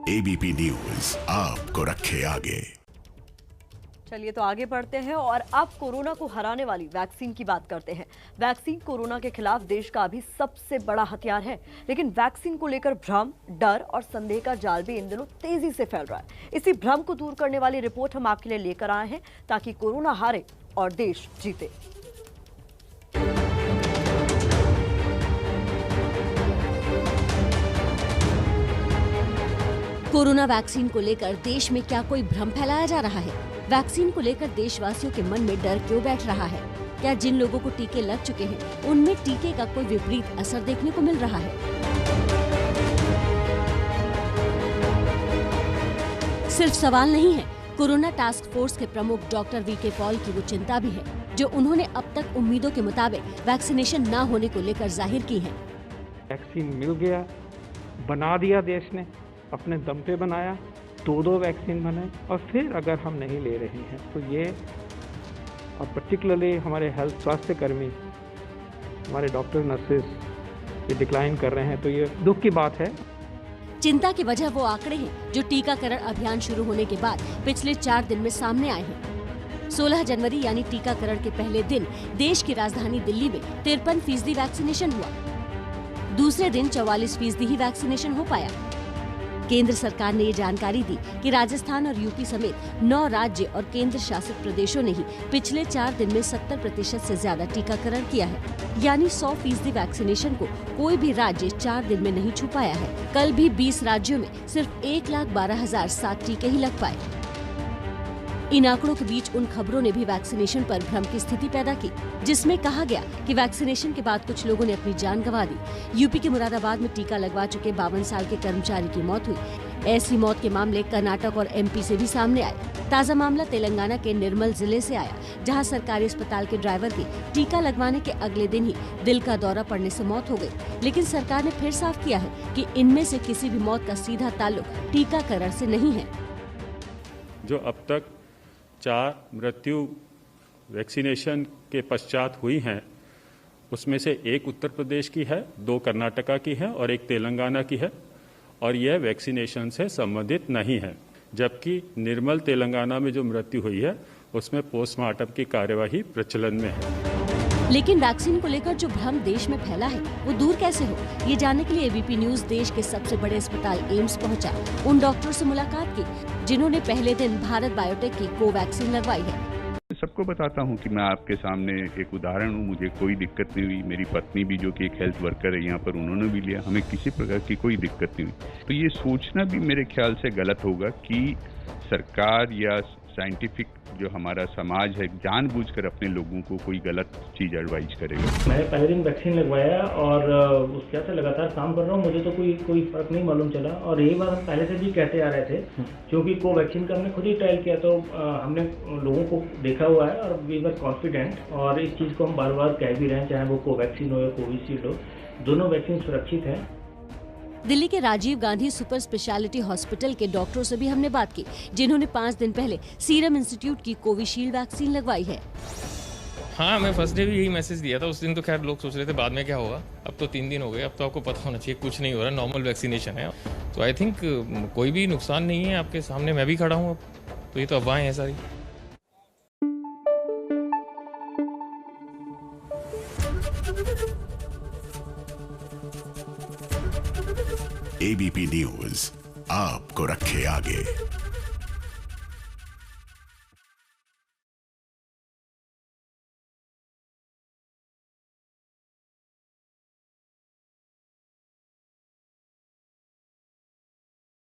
ABP news आपको रखे आगे। चलिए तो आगे बढ़ते हैं और अब कोरोना को हराने वाली वैक्सीन की बात करते हैं। वैक्सीन कोरोना के खिलाफ देश का अभी सबसे बड़ा हथियार है, लेकिन वैक्सीन को लेकर भ्रम, डर और संदेह का जाल भी इन दिनों तेजी से फैल रहा है। इसी भ्रम को दूर करने वाली रिपोर्ट हम आपके लिए लेकर आए हैं ताकि कोरोना हारे और देश जीते। कोरोना वैक्सीन को लेकर देश में क्या कोई भ्रम फैलाया जा रहा है? वैक्सीन को लेकर देशवासियों के मन में डर क्यों बैठ रहा है? क्या जिन लोगों को टीके लग चुके हैं उनमें टीके का कोई विपरीत असर देखने को मिल रहा है? सिर्फ सवाल नहीं है, कोरोना टास्क फोर्स के प्रमुख डॉक्टर वीके पॉल की वो चिंता भी है जो उन्होंने अब तक उम्मीदों के मुताबिक वैक्सीनेशन न होने को लेकर जाहिर की है। वैक्सीन मिल गया, बना दिया, देश ने अपने दम पे बनाया, दो वैक्सीन बनाए, और फिर अगर हम नहीं ले रहे हैं तो ये, और पर्टिकुलरली हमारे हेल्थ स्वास्थ्य कर्मी, हमारे डॉक्टर नर्सेस ये डिक्लाइन कर रहे हैं, तो ये दुख की बात है। चिंता की वजह वो आंकड़े हैं जो टीकाकरण अभियान शुरू होने के बाद पिछले 4 दिन में सामने आए हैं। 16 जनवरी यानी टीकाकरण के पहले दिन देश की राजधानी दिल्ली में 53% वैक्सीनेशन हुआ। दूसरे दिन 44% ही वैक्सीनेशन हो पाया। केंद्र सरकार ने ये जानकारी दी कि राजस्थान और यूपी समेत 9 राज्य और केंद्र शासित प्रदेशों ने ही पिछले 4 दिन में 70% से ज्यादा टीकाकरण किया है, यानी 100% वैक्सीनेशन को कोई भी राज्य 4 दिन में नहीं छू पाया है। कल भी 20 राज्यों में सिर्फ 1,12,007 टीके ही लग पाए। इन आंकड़ों के बीच उन खबरों ने भी वैक्सीनेशन पर भ्रम की स्थिति पैदा की, जिसमें कहा गया कि वैक्सीनेशन के बाद कुछ लोगों ने अपनी जान गंवा दी। यूपी के मुरादाबाद में टीका लगवा चुके 52 साल के कर्मचारी की मौत हुई। ऐसी मौत के मामले कर्नाटक और एमपी से भी सामने आए। ताज़ा मामला तेलंगाना के निर्मल जिले से आया, जहां सरकारी अस्पताल के ड्राइवर की टीका लगवाने के अगले दिन ही दिल का दौरा पड़ने से मौत हो गई। लेकिन सरकार ने फिर साफ किया है कि इनमें से किसी भी मौत का सीधा ताल्लुक टीकाकरण से नहीं है। जो अब तक 4 मृत्यु वैक्सीनेशन के पश्चात हुई हैं, उसमें से एक उत्तर प्रदेश की है, 2 कर्नाटका की है और एक तेलंगाना की है, और यह वैक्सीनेशन से संबंधित नहीं है। जबकि निर्मल तेलंगाना में जो मृत्यु हुई है उसमें पोस्टमार्टम की कार्यवाही प्रचलन में है। लेकिन वैक्सीन को लेकर जो भ्रम देश में फैला है वो दूर कैसे हो, ये जानने के लिए एबीपी न्यूज देश के सबसे बड़े अस्पताल एम्स पहुंचा। उन डॉक्टरों से मुलाकात की जिन्होंने पहले दिन भारत बायोटेक की कोवैक्सीन लगवाई है। सबको बताता हूं कि मैं आपके सामने एक उदाहरण हूं, मुझे कोई दिक्कत नहीं हुई। मेरी पत्नी भी जो कि एक हेल्थ वर्कर है यहाँ पर, उन्होंने भी लिया, हमें किसी प्रकार की कोई दिक्कत नहीं हुई। तो ये सोचना भी मेरे ख्याल से गलत होगा कि सरकार या साइंटिफिक जो हमारा समाज है जानबूझकर अपने लोगों को कोई गलत चीज एडवाइज करेगा। मैंने पहले दिन वैक्सीन लगवाया और उसके बाद लगातार काम कर रहा हूँ, मुझे तो कोई फर्क नहीं मालूम चला। और यही बात हम पहले से भी कहते आ रहे थे, क्योंकि कोवैक्सीन का हमने खुद ही ट्रायल किया, तो हमने लोगों को देखा हुआ है और वी वर कॉन्फिडेंट। और इस चीज़ को हम बार बार कह भी रहे हैं, चाहे वो कोवैक्सीन हो या कोविशील्ड हो, दोनों वैक्सीन सुरक्षित हैं। दिल्ली के Rajiv Gandhi super speciality hospital के डॉक्टरों से भी हमने बात की, जिन्होंने 5 दिन पहले सीरम इंस्टीट्यूट की कोविशील्ड वैक्सीन लगवाई है। हाँ, मैं फर्स्ट डे भी यही मैसेज दिया था। उस दिन तो खैर लोग सोच रहे थे बाद में क्या होगा, अब तो 3 दिन हो गए, अब तो आपको पता होना चाहिए कुछ नहीं हो रहा, नॉर्मल वैक्सीनेशन है। तो आई थिंक कोई भी नुकसान नहीं है। आपके सामने मैं भी खड़ा हूँ, अब तो ये तो अफवाहें हैं सारी। एबीपी न्यूज आपको रखे आगे।